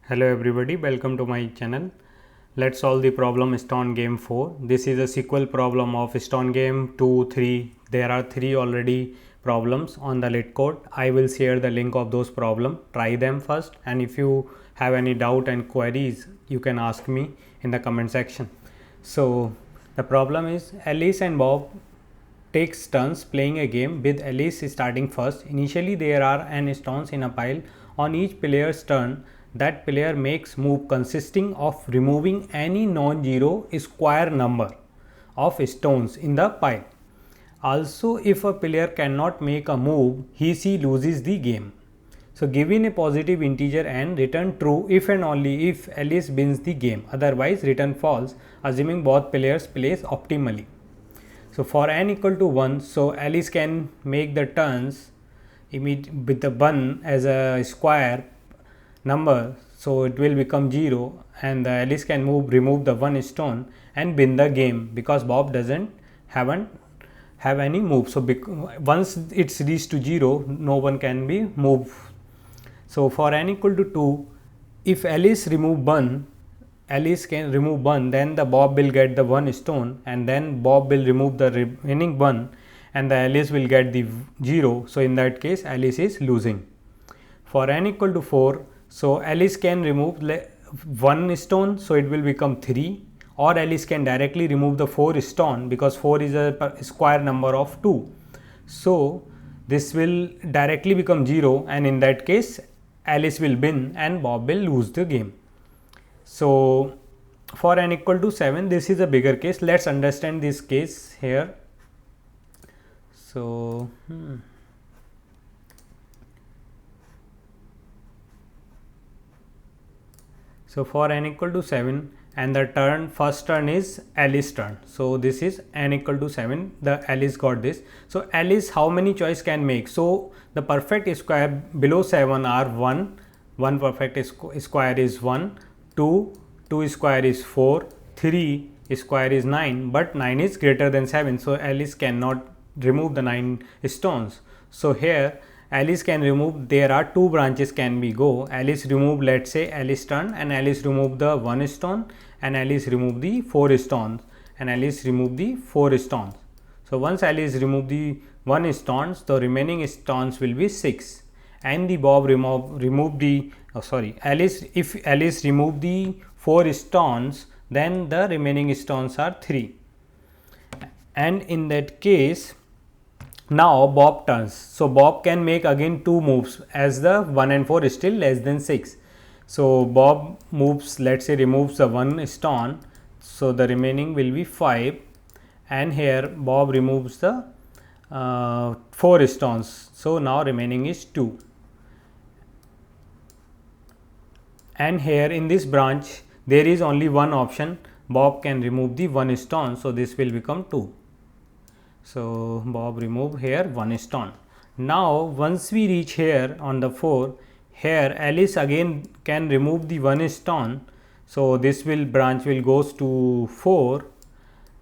Hello everybody, welcome to my channel. Let's solve the problem Stone Game 4. This is a sequel problem of Stone Game 2, 3. There are 3 already problems on the LeetCode. I will share the link of those problems. Try them first, and if you have any doubt and queries, you can ask me in the comment section. So the problem is Alice and Bob takes turns playing a game with Alice starting first. Initially there are n stones in a pile. On each player's turn, that player makes move consisting of removing any non-zero square number of stones in the pile. Also, if a player cannot make a move, he loses the game. So given a positive integer n, return true if and only if Alice wins the game, otherwise return false, assuming both players plays optimally. So for n equal to 1, so Alice can make the turns with the 1 as a square number, so it will become 0, and the Alice can remove the 1 stone and win the game because Bob doesn't have any move. So once it's reached to 0, no one can be moved. So for n equal to 2, if Alice can remove 1, then the Bob will get the 1 stone, and then Bob will remove the remaining 1 and the Alice will get the 0. So in that case Alice is losing. For n equal to 4, so Alice can remove 1 stone, so it will become 3, or Alice can directly remove the 4 stone because 4 is a square number of 2. So this will directly become 0, and in that case Alice will win and Bob will lose the game. So for n equal to 7, this is a bigger case. Let's understand this case here. So So for n equal to 7, and the first turn is Alice turn. So this is n equal to 7, the Alice got this. So Alice how many choice can make? So the perfect square below 7 are 1 perfect square is 1, 2 square is 4, 3 square is 9, but 9 is greater than 7, so Alice cannot remove the 9 stones. So here Alice can remove, there are 2 branches can be go. Alice remove, let's say Alice turn, and Alice remove the 1 stone, and Alice remove the 4 stones, and Alice remove the 4 stones. So once Alice remove the 1 stones, the remaining stones will be 6, and the Bob remove the Alice, if Alice remove the 4 stones, then the remaining stones are 3, and in that case now Bob turns. So Bob can make again 2 moves as the 1 and 4 is still less than 6. So Bob moves, let's say removes the 1 stone, so the remaining will be 5, and here Bob removes the 4 stones, so now remaining is 2, and here in this branch there is only one option, Bob can remove the 1 stone, so this will become 2. So Bob remove here 1 stone. Now once we reach here on the 4, here Alice again can remove the 1 stone, so this branch will goes to 4,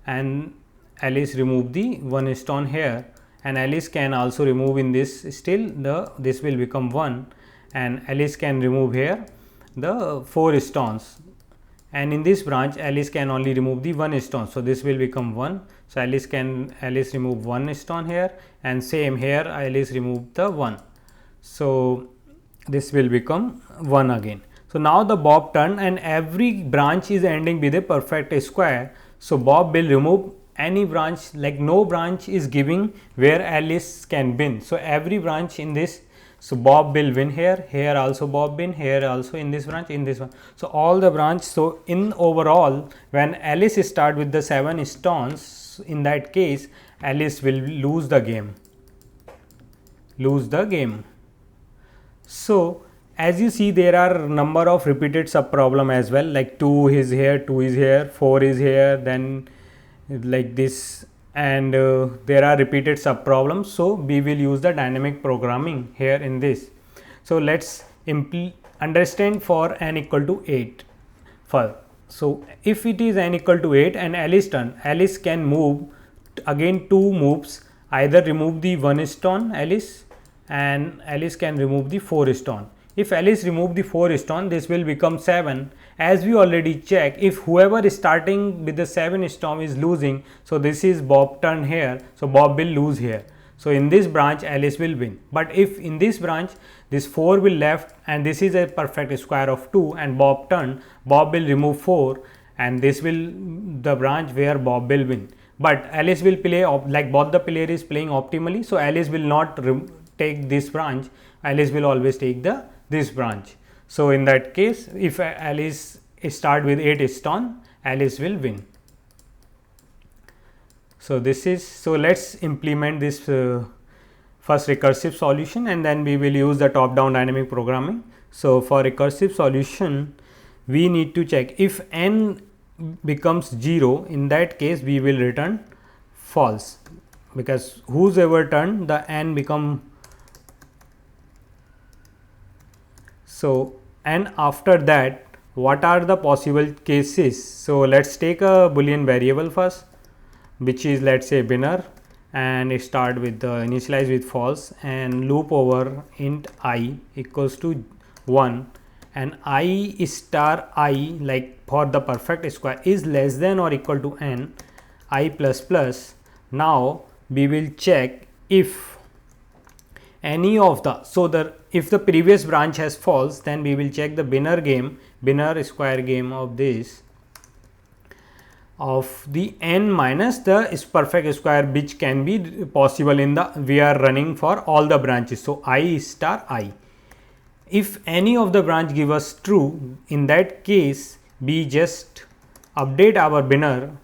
and Alice remove the 1 stone here, and Alice can also remove in this, still this will become 1, and Alice can remove here the 4 stones, and in this branch Alice can only remove the 1 stone, so this will become 1. So Alice remove 1 stone here, and same here Alice remove the 1, so this will become 1 again. So now the Bob turn, and every branch is ending with a perfect square, so Bob will remove any branch, like no branch is giving where Alice can win. So every branch in this, so Bob will win here also Bob win, here also in this branch, in this one. So all the branch, so in overall when Alice start with the 7 stones, in that case Alice will lose the game. So as you see, there are number of repeated sub problem as well, like 2 is here, 2 is here, 4 is here, then like this, and there are repeated sub problems. So we will use the dynamic programming here in this. So let's understand for n equal to 8 first. So if it is n equal to 8 and Alice turn, Alice can move again 2 moves, either remove the 1 stone Alice, and Alice can remove the 4 stone. If Alice remove the 4 stone, this will become 7. As we already check, if whoever is starting with the 7 stone is losing, so this is Bob turn here, so Bob will lose here. So in this branch Alice will win. But if in this branch this 4 will left and this is a perfect square of 2 and Bob turn, Bob will remove 4 and this will the branch where Bob will win. But Alice will play like both the player is playing optimally, so Alice will not take this branch, Alice will always take this branch. So in that case, if Alice start with 8 stone, Alice will win. So this is, so let's implement this first recursive solution and then we will use the top down dynamic programming. So for recursive solution, we need to check if n becomes 0, in that case we will return false, because whosoever turn the n become. So and after that, what are the possible cases? So let's take a boolean variable first, which is let's say binner, and start with the initialize with false and loop over int I equals to 1 and I star I, like for the perfect square, is less than or equal to n I plus plus. Now we will check if any of the, so the if the previous branch has false, then we will check the binner square game of this of the n minus the perfect square, which can be possible in the, we are running for all the branches. So I star I. If any of the branch give us true, in that case we just update our binner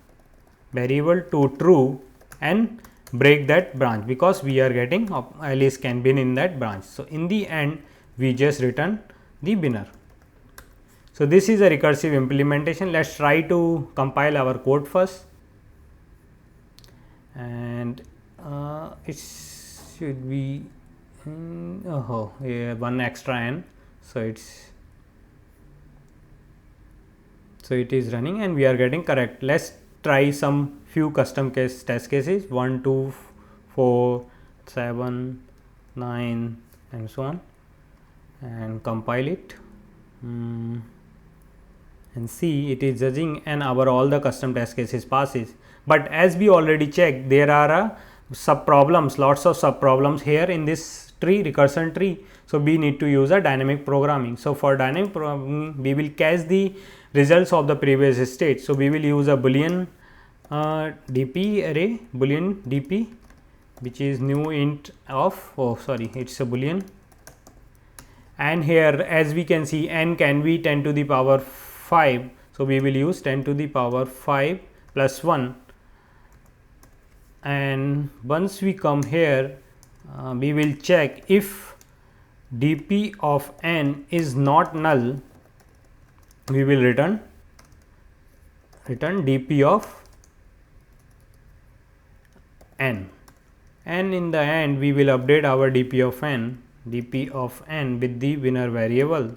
variable to true and break that branch, because we are getting Alice can win in that branch. So in the end we just return the binner. So this is a recursive implementation. Let's try to compile our code first, and it should be one extra n, so it is running and we are getting correct. Let's try some few custom case test cases, 1 2 4 7 9 and so on, and compile it and see it is judging, and our all the custom test cases passes. But as we already checked, there are sub problems, lots of sub problems here in this tree, recursion tree. So we need to use a dynamic programming. So for dynamic programming, we will cache the results of the previous state. So we will use a boolean dp array, boolean dp, which is new int of, it's a boolean, and here as we can see n can be 10 to the power 5. So we will use 10 to the power 5 plus 1, and once we come here, we will check if dp of n is not null, we will return dp of n, and in the end we will update our dp of n with the winner variable,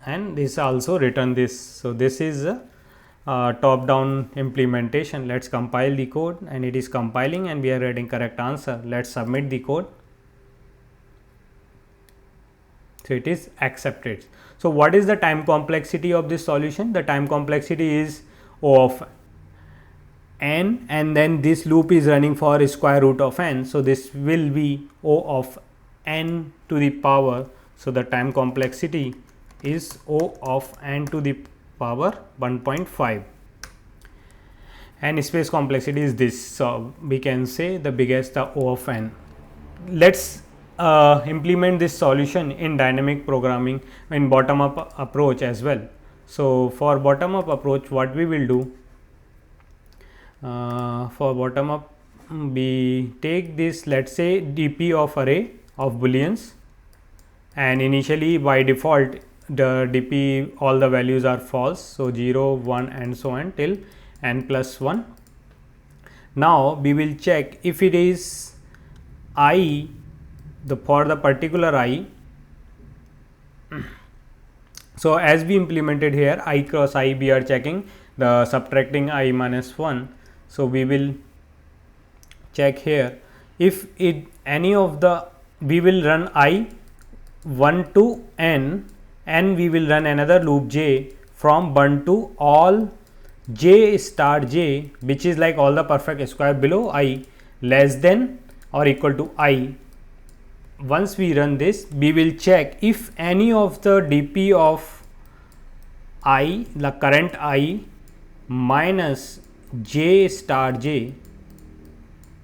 and this also return this. So this is a top down implementation. Let's compile the code, and it is compiling and we are getting correct answer. Let's submit the code. So it is accepted. So what is the time complexity of this solution? The time complexity is O of n, and then this loop is running for square root of n. So this will be O of n to the power. So the time complexity is O of n to the power 1.5, and space complexity is this. So we can say the biggest the O of n. Let's implement this solution in dynamic programming in bottom up approach as well. So for bottom up approach, what we will do, for bottom up, we take this, let's say dp of array of booleans, and initially by default the dp all the values are false. So 0 1 and so on till n plus 1. Now we will check if it is I, for the particular I. So as we implemented here, I cross I, we are checking the subtracting I minus 1. So we will check here if it any of the, we will run I 1 to n, and we will run another loop j from 1 to all j star j, which is like all the perfect square below I less than or equal to I. Once we run this, we will check if any of the dp of I, the current I minus j star j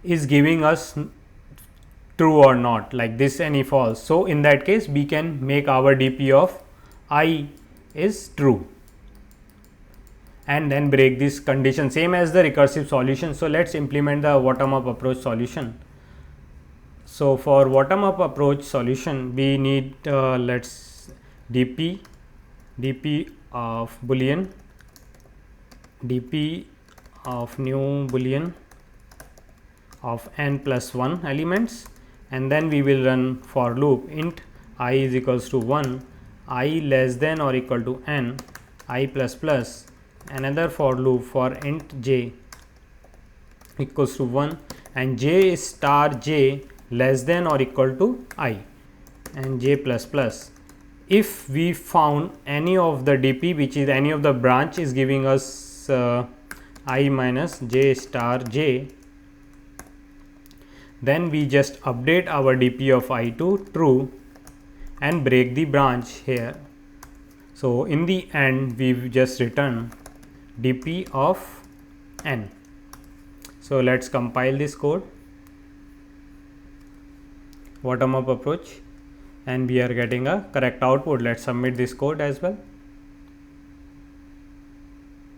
is giving us true or not, like this any false. So in that case we can make our dp of I is true and then break this condition, same as the recursive solution. So let's implement the bottom up approach solution. So for bottom up approach solution, we need let's dp of boolean, dp of new boolean of n plus 1 elements, and then we will run for loop int I is equals to 1, I less than or equal to n, I plus plus, another for loop for int j equals to 1 and j star j less than or equal to I and j plus plus. If we found any of the dp, which is any of the branch is giving us I minus j star j, then we just update our dp of I to true and break the branch here. So in the end we just return dp of n. So let's compile this code, bottom up approach, and we are getting a correct output. Let's submit this code as well.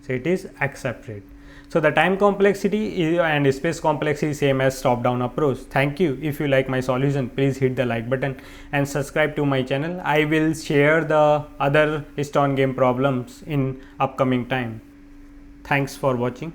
So it is accepted. So the time complexity and space complexity is same as top down approach. Thank you. If you like my solution, please hit the like button and subscribe to my channel. I will share the other Stone game problems in upcoming time. Thanks for watching.